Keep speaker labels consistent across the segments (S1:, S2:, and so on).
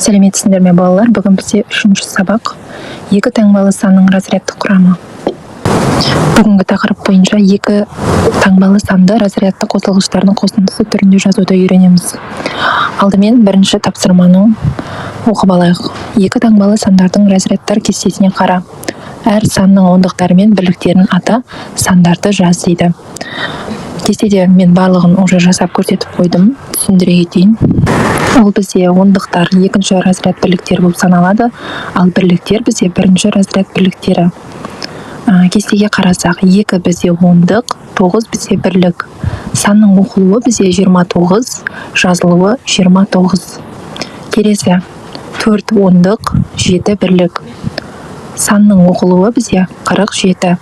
S1: Сәлеметсіздер ме балалар? Бүгін бізде 3-ші сабақ. Екі таңбалы санның разрядтық құрамы. Бүгінгі тақырып бойынша екі таңбалы санды разрядты қосылғыштардың қосындысы түрінде жазуды үйренеміз. Алдымен бірінші тапсырманы оқып алайық. Екі таңбалы сандардың разрядтар кестесіне қара. Әр санның ондықтары мен бірліктерін ата, сандарды жаз дейді. Кестеде мен барлығын уже жасап көрсетіп қойдым, түсіндіре кетейін. Ол бізде ондықтар екінші разряд бірліктер болып саналады, ал бірліктер бізде бірінші разряд бірліктері. Кестеге қарасақ, 2 бізде ондық, 9 бізде бірлік. Санның оқылуы бізде 29, жазылуы 29. Келесі 4 ондық, 7 бірлік. Санның оқылуы бізде 47,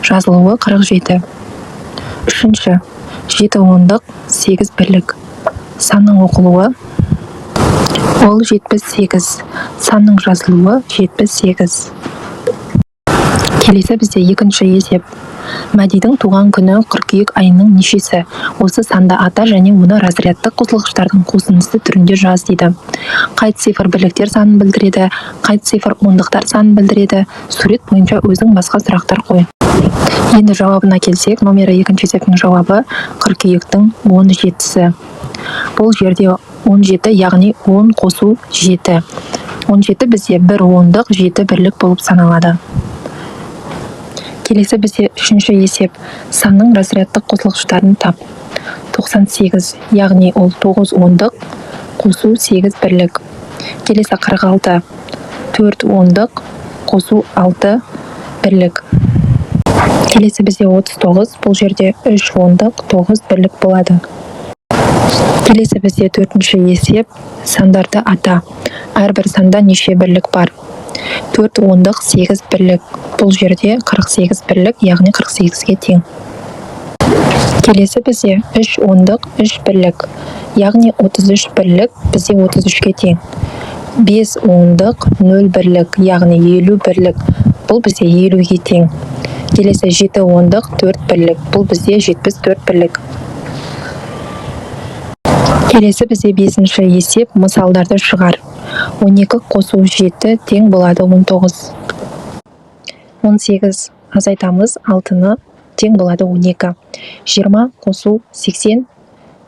S1: жазылуы 47. Үшінші 7 ондық, 8 бірлік. Санның оқылуы ол 78, санның жазылуы 78. Келесі бізде екінші есеп. Мәдидің туған күні қыркүйек айының нешесі? Осы санды ата және оны разрядтық қосылғыштардың қосындысы түрінде жаз дейді. Қай цифр бірліктер санын білдіреді, қай цифр ондықтар санын білдіреді? Сурет бойынша өзің басқа сұрақтар қой. Енді жауабына келсек, номері екінші есептің жауабы қыркүйектің 17-сі. Бұл жерде 17, яғни 10 қосу 7. 17 бізде 1 ондық, 7 бірлік болып саналады. Келесі бізде үшінші есеп. Санның разрядтық қосылғыштарын тап. 98, яғни ол 9 ондық, қосу 8 бірлік. Келесі 46, 4 ондық, қосу 6 бірлік. Келесі бізде 39, бұл жерде 3 ондық, 9 бірлік болады. Келесі бізде төртінші есеп. Сандарды ата. Әрбір санда неше бірлік бар? 4 ондық, 8 бірлік. Бұл жерде 48 бірлік, яғни 48-ге тең. Келесі бізде 3 ондық, 3 бірлік, яғни 33 бірлік, бізде 33-ге тең. 5 ондық, 0 бірлік, яғни 50 бірлік, бұл бізде 50-ге тең. Келесі 7 ондық, 4 бірлік, бұл бізде 74 бірлік. Келесі бізде бесінші есеп. Мысалдарды шығар. 12 қосу 7 тең болады 19. 18 азайтамыз 6-ны тең болады 12. 20 қосу 80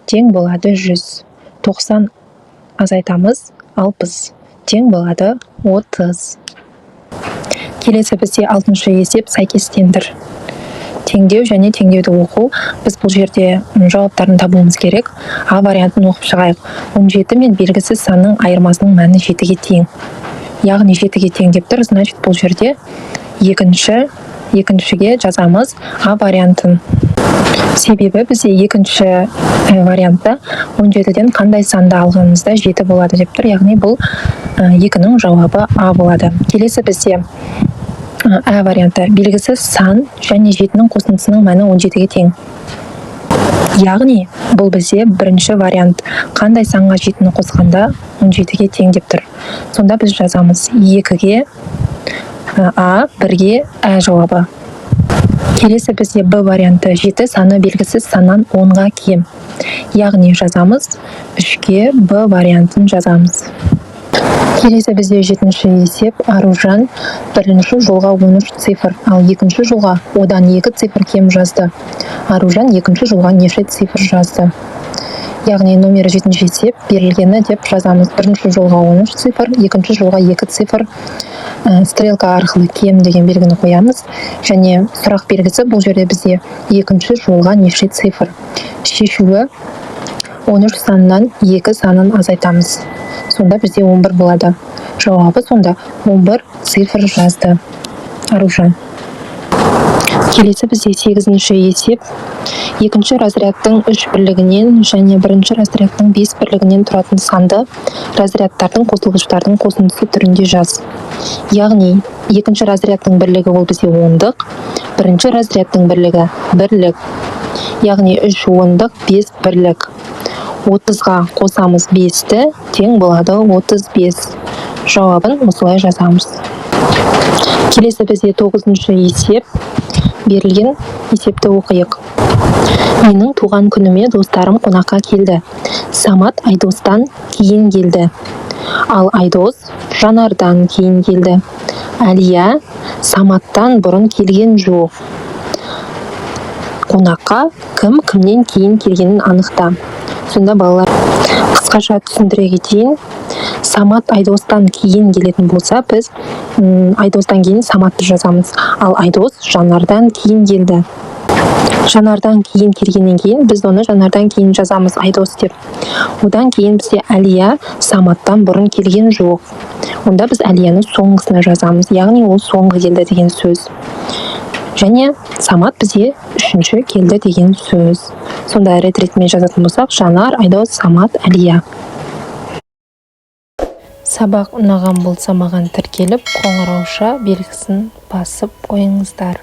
S1: тең болады 100. 90 азайтамыз 60 тең болады 30. Келесі бізде 6-шы есеп сәйкестендір. Теңдеу және теңдеуді оқу. Біз бұл жерде жауаптарын табуымыз керек. А вариантын оқып шығайық. 17 мен белгісіз санның айырмасының мәні 7-ге тең. Яғни 7-ге тең деп тұр, значит бұл жерде екіншіге жазамыз А вариантын. Себебі бізде екінші вариантта 17-ден қандай санды алғанымызда 7 болады деп тұр. Яғни бұл 2-ның жауабы А болады. Келесі бізде А варианты. Белгісіз сан және 7-ның қосындысының мәні 17-ге тең. Яғни бұл бізде бірінші вариант. Қандай санға 7-ні қосқанда 17-ге тең деп тұр. Сонда біз жазамыз 2-ге А, 1-ге Ә жауабы. Келесі бізде Б варианты. 7 саны белгісіз саннан 10-ға кем. Яғни жазамыз 3-ге Б вариантын жазамыз. Келесі бізде 7-ші есеп. Аружан бірінші жолға 13 цифр, ал екінші жолға одан 2 цифр кем жазды. Аружан екінші жолға неше цифр жазды? Яғни номері 7-ші есеп берілгені деп жазамыз. Бірінші жолға 13 цифр, екінші жолға 2 цифр. Стрелка арқылы кем деген белгіні қоямыз. Және сұрақ белгісі бұл жерде бізде екінші жолға неше цифр. Шешуі 13 санынан 2 санын азайтамыз. Сонда бізде 11 болады. Жауабы сонда 11 цифр жазды Аружан. Келесі бізде 8-ші есеп. Екінші разрядтың 3 бірлігінен және бірінші разрядтың 5 бірлігінен тұратын санды разрядтардың қосылғыштардың қосындысы түрінде жаз. Яғни екінші разрядтың бірлігі ол бізде ондық, бірінші разрядтың бірлігі бірлік. Яғни 3 ондық, 5 бірлік. 30-ға қосамыз 5-ті, тең болады 35. Жауабын осылай жазамыз. Келесі бізде 9-шы есеп берілген есепті оқиық. Менің туған күніме достарым қонаққа келді. Самат Айдостан кейін келді. Ал Айдос Жанардан кейін келді. Әлия Саматтан бұрын келген жоқ. Қонаққа кім кімнен кейін келгенін анықта. Сонда балалар, қысқаша түсіндіре кетейін. Самат Айдостан кейін келетін болса, біз Айдостан кейін Саматты жазамыз. Ал Айдос Жанардан кейін келді. Жанардан кейін келгеннен кейін біз оны Жанардан кейін жазамыз Айдос деп. Одан кейін бізде Әлия Саматтан бұрын келген жоқ. Онда біз Әлияны соңғысына жазамыз. Яғни ол соңғы келді деген сөз. Және Самат бізге үшінші келді деген сөз. Сонда рет-ретімен жазатын болсақ, Жанар, Айдос, Самат, Әлия. Сабақ ұнаған болса маған тіркеліп, қоңырауша белгісін басып қойыңыздар.